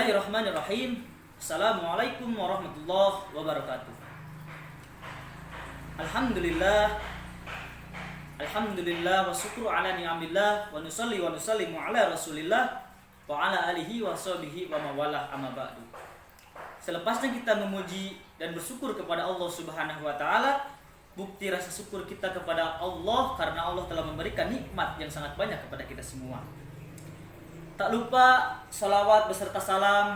Bismillahirrahmanirrahim. Assalamualaikum warahmatullahi wabarakatuh. Alhamdulillah. Alhamdulillah wa syukru ala ni'amillah wa nusallimu ala rasulillah wa ala alihi wa sahbihi wa mawalah amma ba'du. Selepasnya kita memuji dan bersyukur kepada Allah Subhanahu wa taala, bukti rasa syukur kita kepada Allah karena Allah telah memberikan nikmat yang sangat banyak kepada kita semua. Tak lupa salawat beserta salam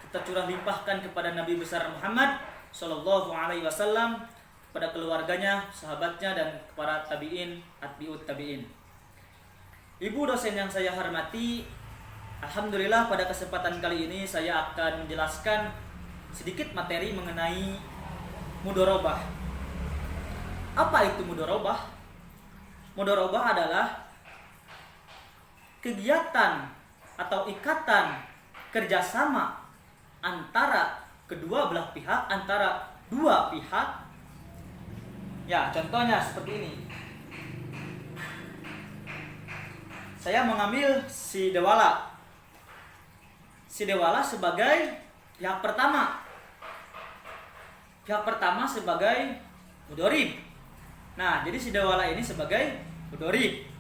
kita curah limpahkan kepada Nabi besar Muhammad sallallahu alaihi wasallam, kepada keluarganya, sahabatnya, dan kepada tabi'in, atbi'ut tabi'in. Ibu dosen yang saya hormati, alhamdulillah pada kesempatan kali ini saya akan menjelaskan sedikit materi mengenai mudharabah. Apa itu mudharabah? Mudharabah adalah kegiatan atau ikatan kerjasama antara kedua belah pihak, antara dua pihak. Ya, contohnya seperti ini. Saya mengambil si Dewala. Si Dewala sebagai pihak pertama. Pihak pertama sebagai mudharib. Nah, jadi si Dewala ini sebagai mudharib.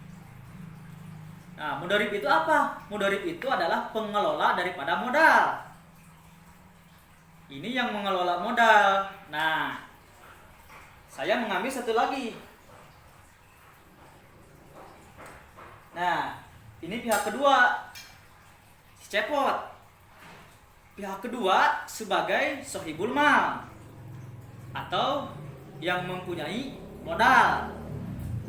Nah, mudharib itu apa? Mudharib itu adalah pengelola daripada modal. Ini yang mengelola modal. Nah, saya mengambil satu lagi. Nah, ini pihak kedua, si cepot. Pihak kedua sebagai sohibul mal, atau yang mempunyai modal,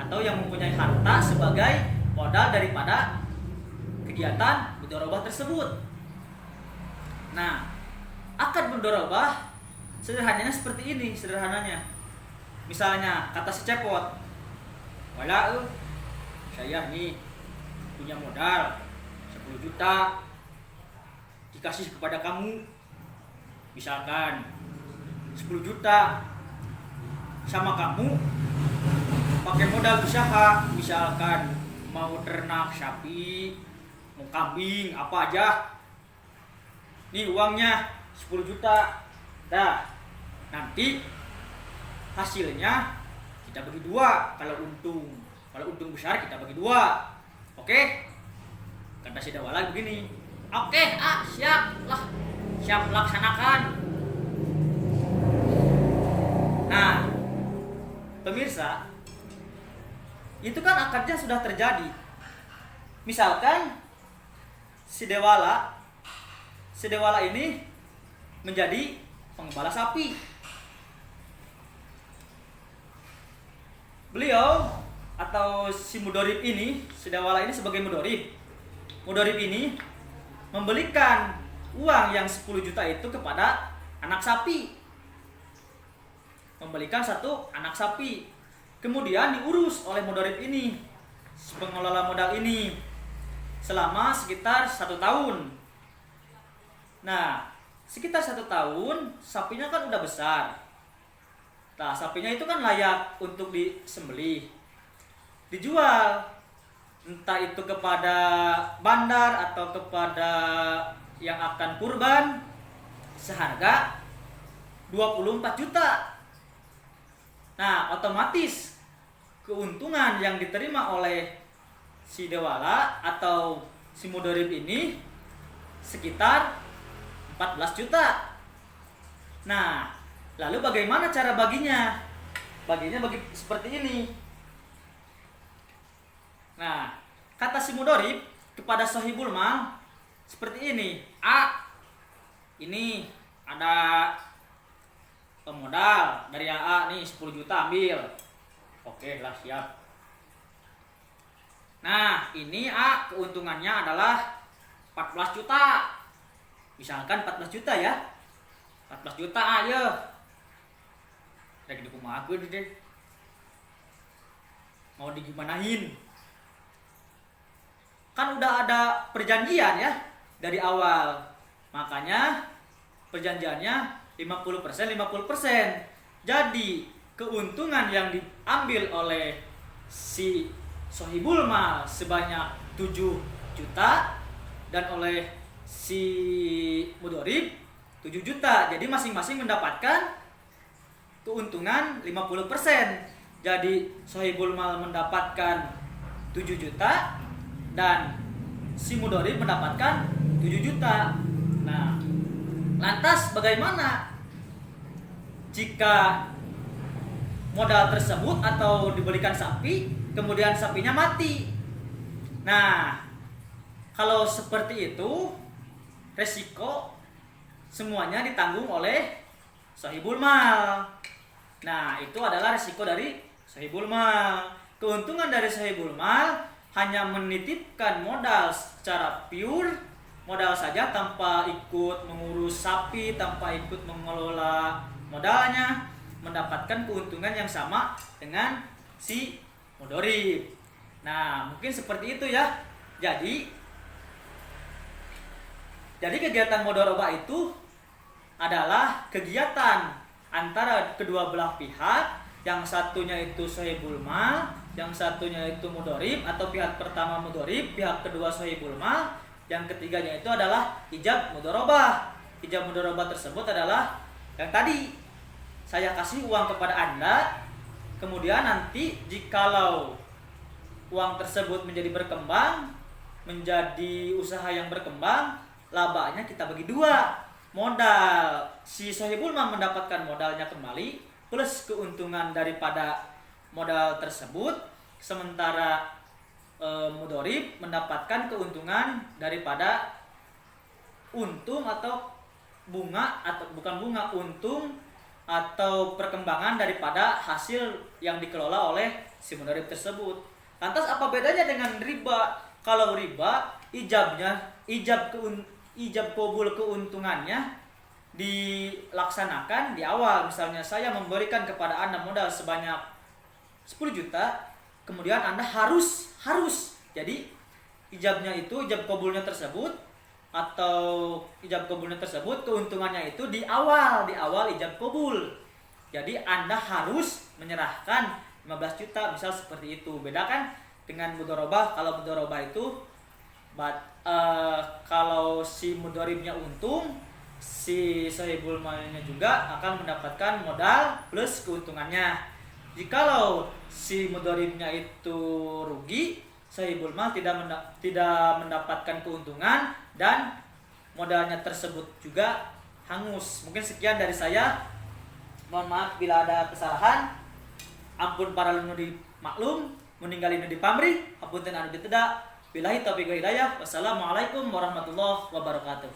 atau yang mempunyai harta sebagai modal daripada kegiatan mudharabah tersebut. Nah, akad mudharabah sederhananya seperti ini, sederhananya. Misalnya kata si cepot, "Wala, saya nih punya modal 10 juta dikasih kepada kamu, misalkan 10 juta sama kamu pakai modal usaha, misalkan mau ternak sapi, mau kambing, apa aja. Nih uangnya 10 juta. Dah, nanti hasilnya kita bagi dua kalau untung. Kalau untung besar kita bagi dua. Oke? Kata si Dewala begini. Oke, siap lah. Siap laksanakan. Nah, pemirsa, itu kan akadnya sudah terjadi. Misalkan si Dewala ini menjadi pengembala sapi. Beliau atau si mudharib ini, si Dewala ini sebagai mudharib. Mudharib ini membelikan uang yang 10 juta itu kepada anak sapi. Membelikan satu anak sapi. Kemudian diurus oleh mudharib ini, pengelola modal ini, selama sekitar 1 tahun. Nah, sekitar 1 tahun, sapinya kan udah besar. Nah, sapinya itu kan layak untuk disembelih, dijual, entah itu kepada bandar atau kepada yang akan kurban, seharga 24 juta. Nah, otomatis keuntungan yang diterima oleh si Dewala atau si mudharib ini sekitar 14 juta. Nah, lalu bagaimana cara baginya? Baginya seperti ini. Nah, kata si mudharib kepada sahibul mal seperti ini. Ini ada pemodal dari AA nih 10 juta, ambil. Oke lah, siap. Nah, ini keuntungannya adalah 14 juta. Misalkan 14 juta ya. 14 juta aja. Lagi di rumah aku deh. Mau digimanain? Kan udah ada perjanjian ya dari awal. Makanya perjanjiannya 50%, 50%. Jadi keuntungan yang diambil oleh si sohibul mal sebanyak 7 juta dan oleh si mudorib 7 juta. Jadi masing-masing mendapatkan keuntungan 50%. Jadi sahibul mal mendapatkan 7 juta dan si mudorib mendapatkan 7 juta. Nah, lantas bagaimana jika modal tersebut atau dibelikan sapi, kemudian sapinya mati? Nah, kalau seperti itu, resiko semuanya ditanggung oleh sahibul mal. Nah, itu adalah resiko dari sahibul mal. Keuntungan dari sahibul mal hanya menitipkan modal secara pure, modal saja tanpa ikut mengurus sapi, tanpa ikut mengelola modalnya, mendapatkan keuntungan yang sama dengan si mudorib. Nah, mungkin seperti itu ya. Jadi kegiatan mudharabah itu adalah kegiatan antara kedua belah pihak. Yang satunya itu sahibul mal, yang satunya itu mudorib, atau pihak pertama mudorib, pihak kedua sahibul mal, yang ketiganya itu adalah ijab mudharabah. Ijab mudharabah tersebut adalah yang tadi saya kasih uang kepada Anda, kemudian nanti jikalau uang tersebut menjadi berkembang, menjadi usaha yang berkembang, labanya kita bagi dua. Modal si sahibul mal mendapatkan modalnya kembali plus keuntungan daripada modal tersebut, sementara mudorib mendapatkan keuntungan daripada untung atau bunga, atau bukan bunga, untung atau perkembangan daripada hasil yang dikelola oleh si mudorib tersebut. Lantas apa bedanya dengan riba? Kalau riba, ijab qabul keuntungannya dilaksanakan di awal. Misalnya saya memberikan kepada Anda modal sebanyak 10 juta, kemudian Anda harus jadi ijab qabulnya tersebut, atau ijab qabulnya tersebut keuntungannya itu di awal ijab qabul. Jadi Anda harus menyerahkan 15 juta, misal seperti itu. Beda kan dengan mudharabah. Kalau mudharabah itu kalau si mudharibnya untung, si sahibul malnya juga akan mendapatkan modal plus keuntungannya. Jikalau si mudharibnya itu rugi, sahibul mal tidak mendapatkan keuntungan dan modalnya tersebut juga hangus. Mungkin sekian dari saya. Mohon maaf bila ada kesalahan. Ampun para lenudi maklum, meninggali nudi pamrih, hapunten anu diteda. Billahi taufiq wal hidayah. Wassalamualaikum warahmatullahi wabarakatuh.